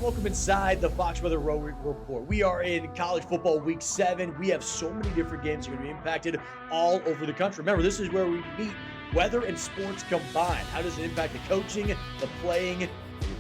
Welcome inside the Fox Weather ROWI Report. We are in college football week 7. We have so many different games that are going to be impacted all over the country. Remember, this is where we meet weather and sports combined. How does it impact the coaching, the playing,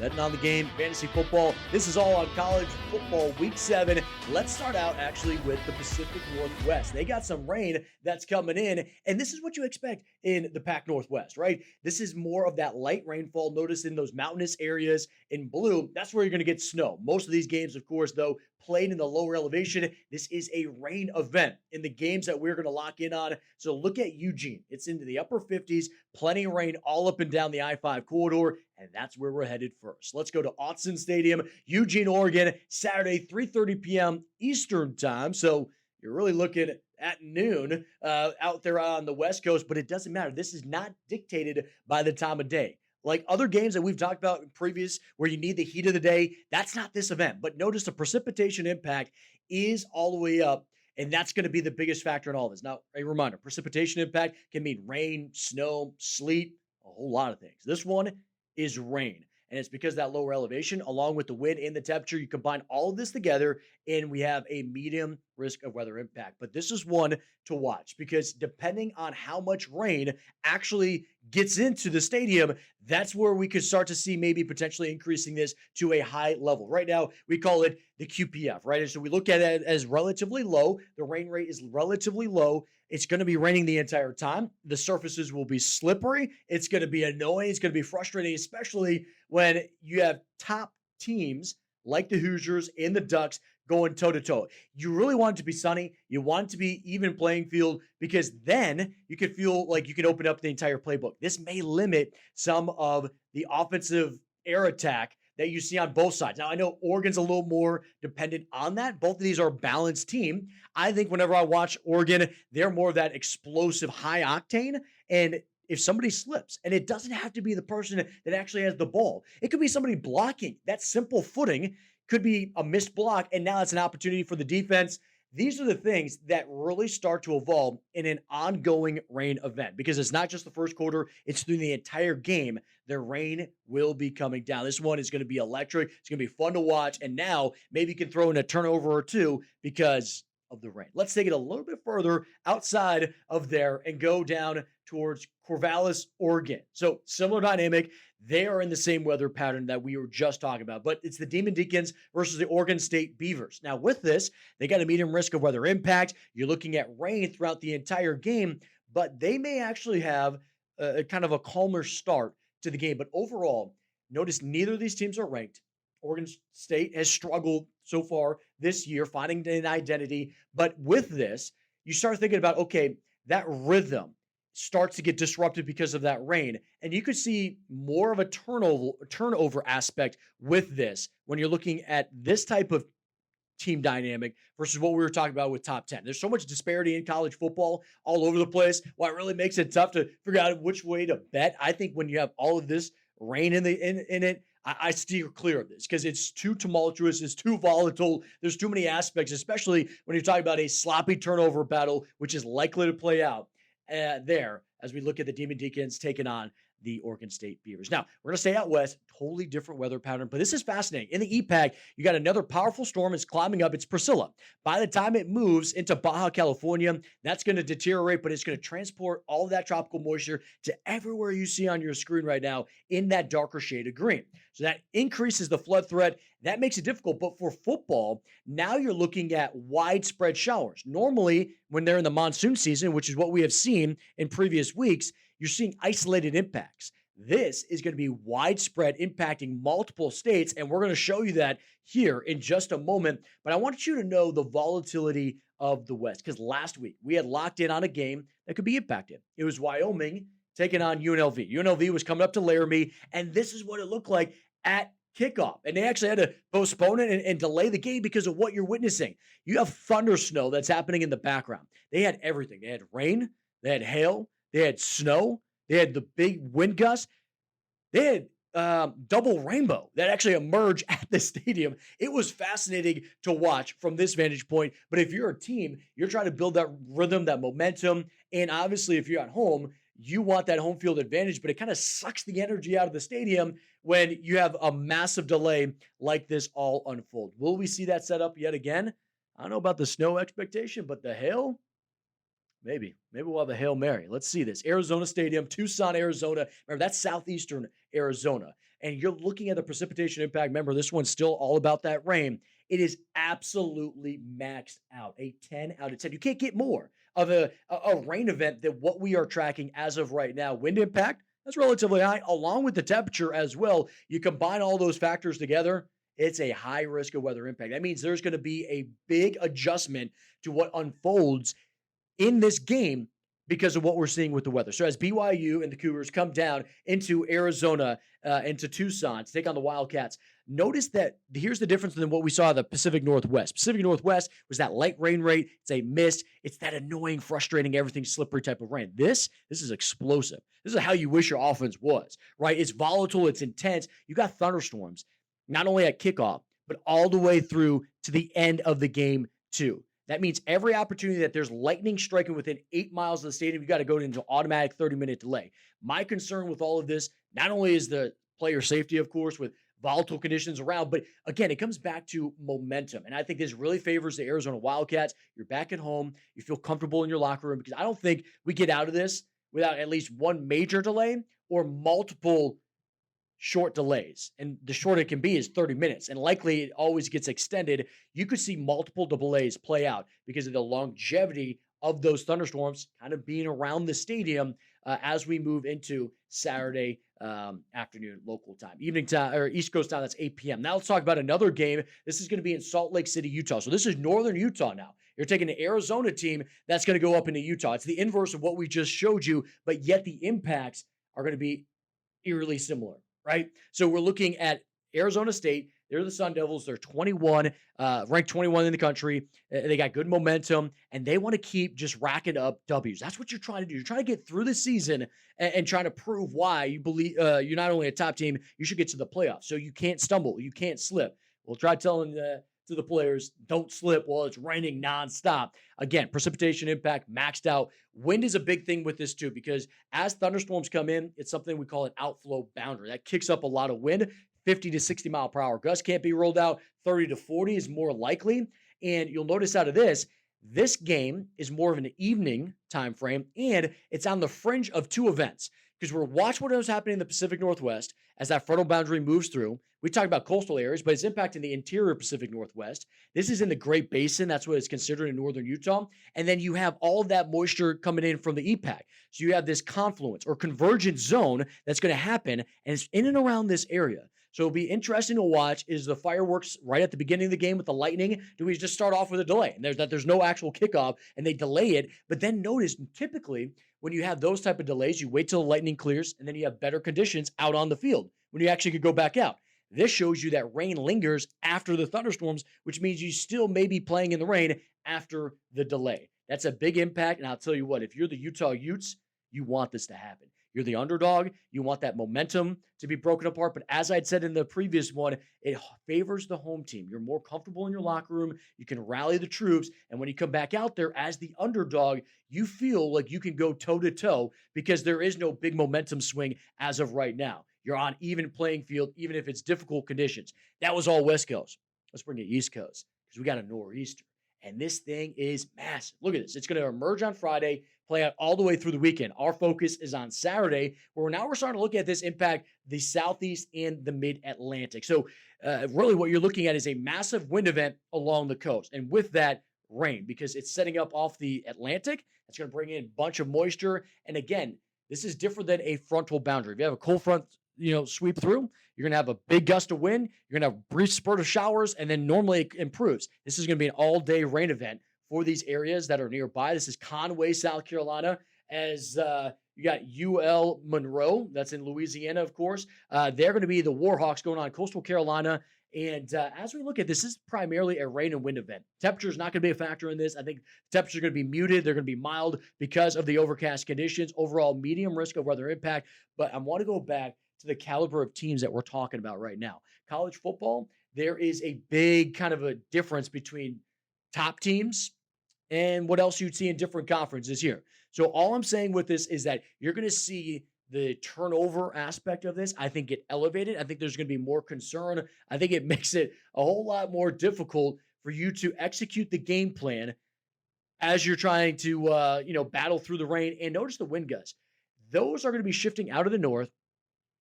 betting on the game, fantasy football? This is all on college football week 7. Let's start out actually with the Pacific Northwest. They got some rain that's coming in, and this is what you expect in the Pac Northwest, right? This is more of that light rainfall. Notice in those mountainous areas in blue, that's where you're going to get snow. Most of these games, of course, though, played in the lower elevation. This is a rain event in the games that we're going to lock in on. So look at Eugene. It's into the upper 50s, plenty of rain all up and down the I-5 corridor, and that's where we're headed first. Let's go to Autzen Stadium, Eugene, Oregon, Saturday, 3:30 p.m. Eastern time. So you're really looking at noon out there on the West Coast, but it doesn't matter. This is not dictated by the time of day. Like other games that we've talked about in previous where you need the heat of the day, that's not this event. But notice the precipitation impact is all the way up, and that's going to be the biggest factor in all of this. Now, a reminder, precipitation impact can mean rain, snow, sleet, a whole lot of things. This one is rain, and it's because that lower elevation, along with the wind and the temperature, you combine all of this together, and we have a medium risk of weather impact. But this is one to watch because depending on how much rain actually gets into the stadium, that's where we could start to see maybe potentially increasing this to a high level. Right now, we call it the QPF, right? And so we look at it as relatively low. The rain rate is relatively low. It's going to be raining the entire time. The surfaces will be slippery. It's going to be annoying. It's going to be frustrating, especially when you have top teams like the Hoosiers and the Ducks going toe-to-toe. You really want it to be sunny. You want it to be even playing field because then you can feel like you can open up the entire playbook. This may limit some of the offensive air attack that you see on both sides. Now, I know Oregon's a little more dependent on that. Both of these are a balanced team. I think whenever I watch Oregon, they're more of that explosive high octane. And if somebody slips, and it doesn't have to be the person that actually has the ball, it could be somebody blocking. That simple footing could be a missed block, and now it's an opportunity for the defense. These are the things that really start to evolve in an ongoing rain event because it's not just the first quarter, it's through the entire game. The rain will be coming down. This one is going to be electric. It's going to be fun to watch, and now maybe you can throw in a turnover or two because of the rain. Let's take it a little bit further outside of there and go down towards Corvallis, Oregon. So similar dynamic. They are in the same weather pattern that we were just talking about, but it's the Demon Deacons versus the Oregon State Beavers. Now with this, they got a medium risk of weather impact. You're looking at rain throughout the entire game, but they may actually have a kind of a calmer start to the game. But overall, notice neither of these teams are ranked. Oregon State has struggled so far this year finding an identity. But with this, you start thinking about, okay, that rhythm starts to get disrupted because of that rain. And you could see more of a turnover aspect with this when you're looking at this type of team dynamic versus what we were talking about with top 10. There's so much disparity in college football all over the place. Why it really makes it tough to figure out which way to bet. I think when you have all of this rain in it, I steer clear of this because it's too tumultuous, it's too volatile. There's too many aspects, especially when you're talking about a sloppy turnover battle, which is likely to play out there as we look at the Demon Deacons taking on the Oregon State Beavers. Now, we're going to stay out west, totally different weather pattern, but this is fascinating. In the EPAC, you got another powerful storm. It's climbing up. It's Priscilla. By the time it moves into Baja California, that's going to deteriorate, but it's going to transport all of that tropical moisture to everywhere you see on your screen right now in that darker shade of green. So that increases the flood threat. That makes it difficult. But for football, now you're looking at widespread showers. Normally, when they're in the monsoon season, which is what we have seen in previous weeks, you're seeing isolated impacts. This is going to be widespread, impacting multiple states, and we're going to show you that here in just a moment. But I want you to know the volatility of the West, because last week we had locked in on a game that could be impacted. It was Wyoming taking on UNLV. UNLV was coming up to Laramie, and this is what it looked like at kickoff. And they actually had to postpone it and delay the game because of what you're witnessing. You have thunder snow that's happening in the background. They had everything. They had rain, they had hail, they had snow, they had the big wind gusts. They had double rainbow that actually emerged at the stadium. It was fascinating to watch from this vantage point. But if you're a team, you're trying to build that rhythm, that momentum. And obviously, if you're at home, you want that home field advantage, but it kind of sucks the energy out of the stadium when you have a massive delay like this all unfold. Will we see that set up yet again? I don't know about the snow expectation, but the hail, maybe. Maybe we'll have a Hail Mary. Let's see this. Arizona Stadium, Tucson, Arizona. Remember, that's southeastern Arizona. And you're looking at the precipitation impact. Remember, this one's still all about that rain. It is absolutely maxed out. A 10 out of 10. You can't get more of a rain event than what we are tracking as of right now. Wind impact, that's relatively high, along with the temperature as well. You combine all those factors together, it's a high risk of weather impact. That means there's going to be a big adjustment to what unfolds in this game because of what we're seeing with the weather. So as BYU and the Cougars come down into Arizona, into Tucson to take on the Wildcats, notice that here's the difference than what we saw in the Pacific Northwest. Pacific Northwest was that light rain rate. It's a mist. It's that annoying, frustrating, everything slippery type of rain. This is explosive. This is how you wish your offense was, right? It's volatile. It's intense. You got thunderstorms, not only at kickoff, but all the way through to the end of the game too. That means every opportunity that there's lightning striking within 8 miles of the stadium, you got to go into automatic 30-minute delay. My concern with all of this, not only is the player safety, of course, with volatile conditions around, but again, it comes back to momentum. And I think this really favors the Arizona Wildcats. You're back at home. You feel comfortable in your locker room because I don't think we get out of this without at least one major delay or multiple short delays. And the short it can be is 30 minutes. And likely it always gets extended. You could see multiple delays play out because of the longevity of those thunderstorms kind of being around the stadium as we move into Saturday afternoon local time. Evening time or East Coast time, that's 8 p.m. Now let's talk about another game. This is going to be in Salt Lake City, Utah. So this is northern Utah now. You're taking an Arizona team that's going to go up into Utah. It's the inverse of what we just showed you, but yet the impacts are going to be eerily similar. Right? So we're looking at Arizona State. They're the Sun Devils. They're 21, ranked 21 in the country. They got good momentum, and they want to keep just racking up W's. That's what you're trying to do. You're trying to get through the season and trying to prove why you believe you're not only a top team, you should get to the playoffs. So you can't stumble. You can't slip. We'll try telling to the players, don't slip while it's raining nonstop. Again, precipitation impact maxed out. Wind is a big thing with this too, because as thunderstorms come in, it's something we call an outflow boundary. That kicks up a lot of wind. 50 to 60 mile per hour gusts can't be rolled out. 30 to 40 is more likely. And you'll notice out of this game is more of an evening time frame, and it's on the fringe of two events. Because we're watching what was happening in the Pacific Northwest as that frontal boundary moves through. We talked about coastal areas, but it's impacting the interior Pacific Northwest. This is in the Great Basin. That's what it's considered in northern Utah. And then you have all of that moisture coming in from the EPAC. So you have this confluence or convergence zone that's going to happen, and it's in and around this area. So it'll be interesting to watch. Is the fireworks right at the beginning of the game with the lightning? Do we just start off with a delay? And there's no actual kickoff, and they delay it. But then notice, typically, when you have those type of delays, you wait till the lightning clears, and then you have better conditions out on the field when you actually could go back out. This shows you that rain lingers after the thunderstorms, which means you still may be playing in the rain after the delay. That's a big impact, and I'll tell you what, if you're the Utah Utes, you want this to happen. You're the underdog. You want that momentum to be broken apart. But as I'd said in the previous one, it favors the home team. You're more comfortable in your locker room. You can rally the troops. And when you come back out there as the underdog, you feel like you can go toe-to-toe because there is no big momentum swing as of right now. You're on even playing field, even if it's difficult conditions. That was all West Coast. Let's bring it East Coast because we got a nor'easter. And this thing is massive. Look at this. It's going to emerge on Friday, play out all the way through the weekend. Our focus is on Saturday, where we're starting to look at this impact the Southeast and the Mid-Atlantic. So really what you're looking at is a massive wind event along the coast. And with that, rain, because it's setting up off the Atlantic. It's going to bring in a bunch of moisture. And again, this is different than a frontal boundary. If you have a cold front sweep through, you're going to have a big gust of wind. You're going to have a brief spurt of showers, and then normally it improves. This is going to be an all-day rain event for these areas that are nearby. This is Conway, South Carolina, as you got UL Monroe. That's in Louisiana, of course. They're going to be the Warhawks going on coastal Carolina. And as we look at this is primarily a rain and wind event. Temperature is not going to be a factor in this. I think temperatures are going to be muted. They're going to be mild because of the overcast conditions. Overall, medium risk of weather impact. But I want to go back to the caliber of teams that we're talking about right now. College football, there is a big kind of a difference between top teams and what else you'd see in different conferences here. So all I'm saying with this is that you're going to see the turnover aspect of this, I think, get elevated. I think there's going to be more concern. I think it makes it a whole lot more difficult for you to execute the game plan as you're trying to, battle through the rain. And notice the wind gusts. Those are going to be shifting out of the north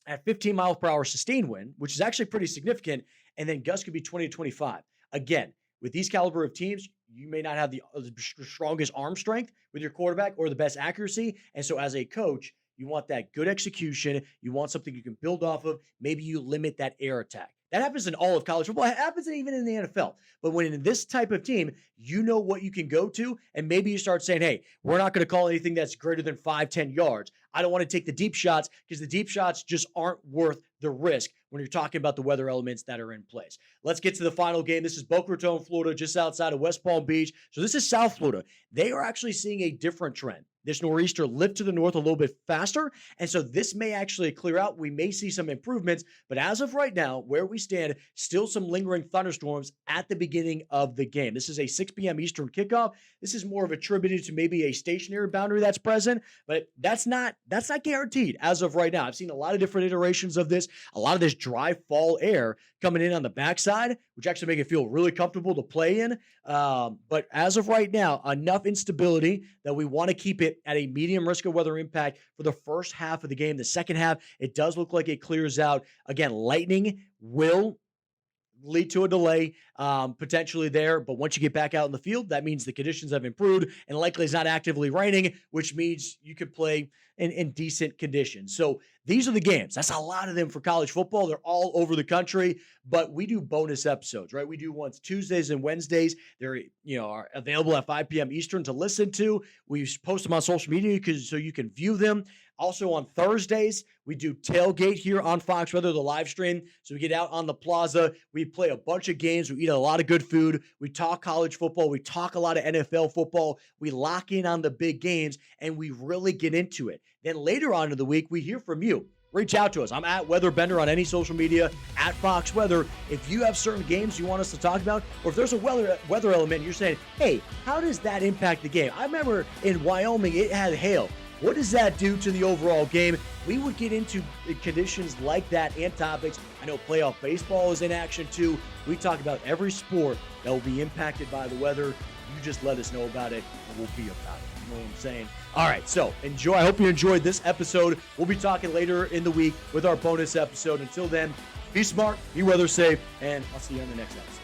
at 15 miles per hour sustained wind, which is actually pretty significant. And then gusts could be 20 to 25. Again, with these caliber of teams, you may not have the strongest arm strength with your quarterback or the best accuracy. And so as a coach, you want that good execution. You want something you can build off of. Maybe you limit that air attack. That happens in all of college football. It happens even in the NFL. But when in this type of team, you know what you can go to, and maybe you start saying, hey, we're not going to call anything that's greater than 5-10 yards. I don't want to take the deep shots because the deep shots just aren't worth the risk when you're talking about the weather elements that are in place. Let's get to the final game. This is Boca Raton, Florida, just outside of West Palm Beach. So this is South Florida. They are actually seeing a different trend. This nor'easter lived to the north a little bit faster, and so this may actually clear out. We may see some improvements, but as of right now, where we stand, still some lingering thunderstorms at the beginning of the game. This is a 6 p.m. Eastern kickoff. This is more of attributed to maybe a stationary boundary that's present, but that's not guaranteed as of right now. I've seen a lot of different iterations of this, a lot of this dry fall air coming in on the backside, which actually make it feel really comfortable to play in. But as of right now, enough instability that we want to keep it at a medium risk of weather impact for the first half of the game. The second half, it does look like it clears out. Again, lightning will lead to a delay potentially there. But once you get back out in the field, that means the conditions have improved and likely it's not actively raining, which means you could play in decent conditions. So these are the games. That's a lot of them for college football. They're all over the country, but we do bonus episodes, right? We do ones Tuesdays and Wednesdays. They're, are available at 5 p.m. Eastern to listen to. We post them on social media so you can view them. Also on Thursdays, we do Tailgate here on Fox Weather, the live stream. So we get out on the plaza. We play a bunch of games. We eat a lot of good food. We talk college football. We talk a lot of NFL football. We lock in on the big games, and we really get into it. Then later on in the week, we hear from you. Reach out to us. I'm at Weather Bender on any social media, at Fox Weather. If you have certain games you want us to talk about, or if there's a weather element, you're saying, hey, how does that impact the game? I remember in Wyoming, it had hail. What does that do to the overall game? We would get into conditions like that and topics. I know playoff baseball is in action too. We talk about every sport that will be impacted by the weather. You just let us know about it, and we'll be about it. You know what I'm saying? All right, so enjoy. I hope you enjoyed this episode. We'll be talking later in the week with our bonus episode. Until then, be smart, be weather safe, and I'll see you on the next episode.